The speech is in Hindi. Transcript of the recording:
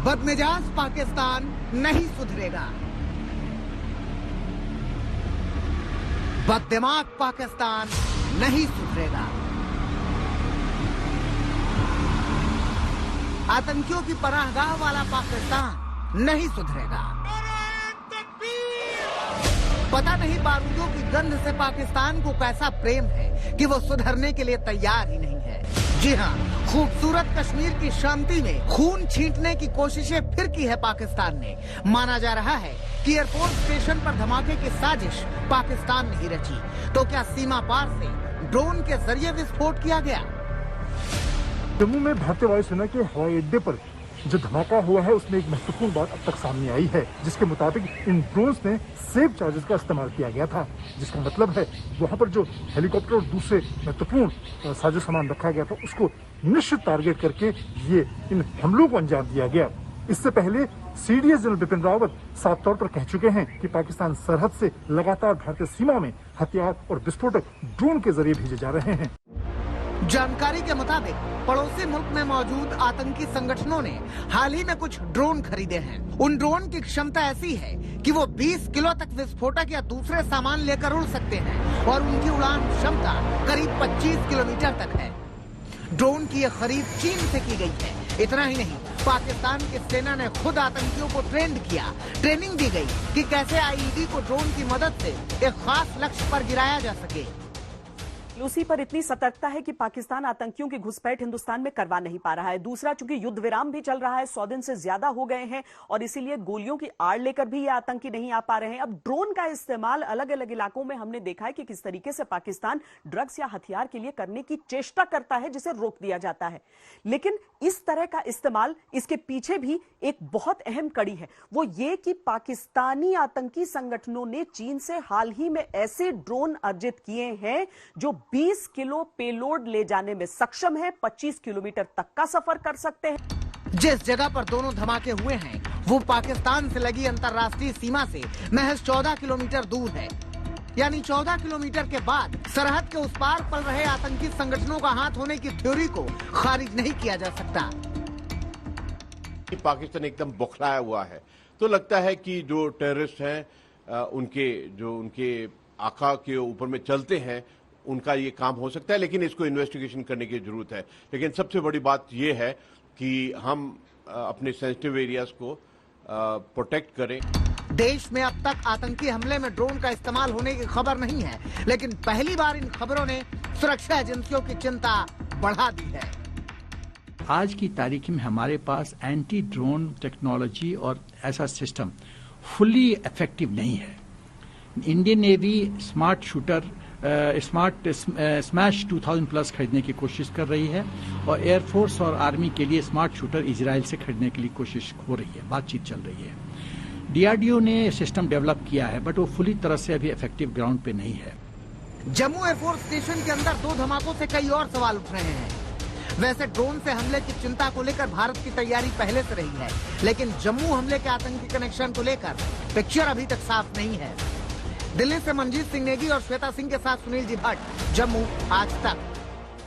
बदमिजाज पाकिस्तान नहीं सुधरेगा। बददिमाग पाकिस्तान नहीं सुधरेगा। आतंकियों की पनाहगाह वाला पाकिस्तान नहीं सुधरेगा। पता नहीं बारूदों की गंध से पाकिस्तान को कैसा प्रेम है कि वो सुधरने के लिए तैयार ही नहीं है। जी हाँ, खूबसूरत कश्मीर की शांति में खून छींटने की कोशिशें फिर की है पाकिस्तान ने। माना जा रहा है कि एयरपोर्ट स्टेशन पर धमाके की साजिश पाकिस्तान ने ही रची। तो क्या सीमा पार से ड्रोन के जरिए विस्फोट किया गया? जम्मू में भारतीय वायुसेना के हवाई अड्डे पर जो धमाका हुआ है उसमें एक महत्वपूर्ण बात अब तक सामने आई है, जिसके मुताबिक इन ड्रोन्स में सेफ चार्जेस का इस्तेमाल किया गया था। जिसका मतलब है वहां पर जो हेलीकॉप्टर और दूसरे महत्वपूर्ण साजो सामान रखा गया था उसको निश्चित टारगेट करके ये इन हमलों को अंजाम दिया गया। इससे पहले सीडीएस जनरल बिपिन रावत साफ तौर पर कह चुके हैं कि पाकिस्तान सरहद से लगातार भारतीय सीमा में हथियार और विस्फोटक ड्रोन के जरिए भेजे जा रहे हैं। जानकारी के मुताबिक पड़ोसी मुल्क में मौजूद आतंकी संगठनों ने हाल ही में कुछ ड्रोन खरीदे हैं। उन ड्रोन की क्षमता ऐसी है कि वो 20 किलो तक विस्फोटक या दूसरे सामान लेकर उड़ सकते हैं और उनकी उड़ान क्षमता करीब 25 किलोमीटर तक है। ड्रोन की यह खरीद चीन से की गई है। इतना ही नहीं, पाकिस्तान की सेना ने खुद आतंकियों को ट्रेनिंग दी गई कि कैसे आईईडी को ड्रोन की मदद से एक खास लक्ष्य पर गिराया जा सके। उसी पर इतनी सतर्कता है कि पाकिस्तान आतंकियों की घुसपैठ हिंदुस्तान में करवा नहीं पा रहा है। दूसरा, चूंकि युद्ध विराम भी चल रहा है, 100 दिन से ज्यादा हो गए हैं और इसीलिए गोलियों की आड़ लेकर भी ये आतंकी नहीं आ पा रहे हैं। अब ड्रोन का इस्तेमाल अलग अलग इलाकों में हमने देखा है कि किस तरीके से पाकिस्तान ड्रग्स या हथियार के लिए करने की चेष्टा करता है, जिसे रोक दिया जाता है। लेकिन इस तरह का इस्तेमाल, इसके पीछे भी एक बहुत अहम कड़ी है, वो ये कि पाकिस्तानी आतंकी संगठनों ने चीन से हाल ही में ऐसे ड्रोन अर्जित किए हैं जो 20 किलो पेलोड ले जाने में सक्षम है, 25 किलोमीटर तक का सफर कर सकते हैं। जिस जगह पर दोनों धमाके हुए हैं वो पाकिस्तान से लगी अंतर्राष्ट्रीय सीमा से महज 14 किलोमीटर दूर है। यानी 14 किलोमीटर के बाद सरहद के उस पार पल रहे आतंकी संगठनों का हाथ होने की थ्योरी को खारिज नहीं किया जा सकता। पाकिस्तान एकदम बौखलाया हुआ है, तो लगता है कि जो टेररिस्ट हैं उनके आका के ऊपर में चलते हैं, उनका ये काम हो सकता है, लेकिन इसको इन्वेस्टिगेशन करने की जरूरत है। लेकिन सबसे बड़ी बात ये है कि हम अपने सेंसिटिव एरियाज को प्रोटेक्ट करें। देश में अब तक आतंकी हमले में ड्रोन का इस्तेमाल होने की खबर नहीं है, लेकिन पहली बार इन खबरों ने सुरक्षा एजेंसियों की चिंता बढ़ा दी है। आज की तारीख में हमारे पास एंटी ड्रोन टेक्नोलॉजी और ऐसा सिस्टम फुली इफेक्टिव नहीं है। Indian navy smart shooter smash 2000 plus खरीदने की कोशिश कर रही है और एयरफोर्स और आर्मी के लिए स्मार्ट शूटर इजराइल से खरीदने के लिए कोशिश हो रही है, बातचीत चल रही है। डीआरडीओ ने सिस्टम डेवलप किया है, बट वो फुली तरह से अभी इफेक्टिव ग्राउंड पे नहीं है। जम्मू एयरफोर्स स्टेशन के अंदर 2 धमाकों से कई और सवाल उठ रहे हैं। वैसे ड्रोन से हमले की चिंता को लेकर भारत की तैयारी पहले से रही है, लेकिन जम्मू हमले के आतंकी कनेक्शन को लेकर पिक्चर अभी तक साफ नहीं है। दिल्ली से मनजीत सिंह नेगी और श्वेता सिंह के साथ सुनील जी भट्ट, जम्मू आज तक।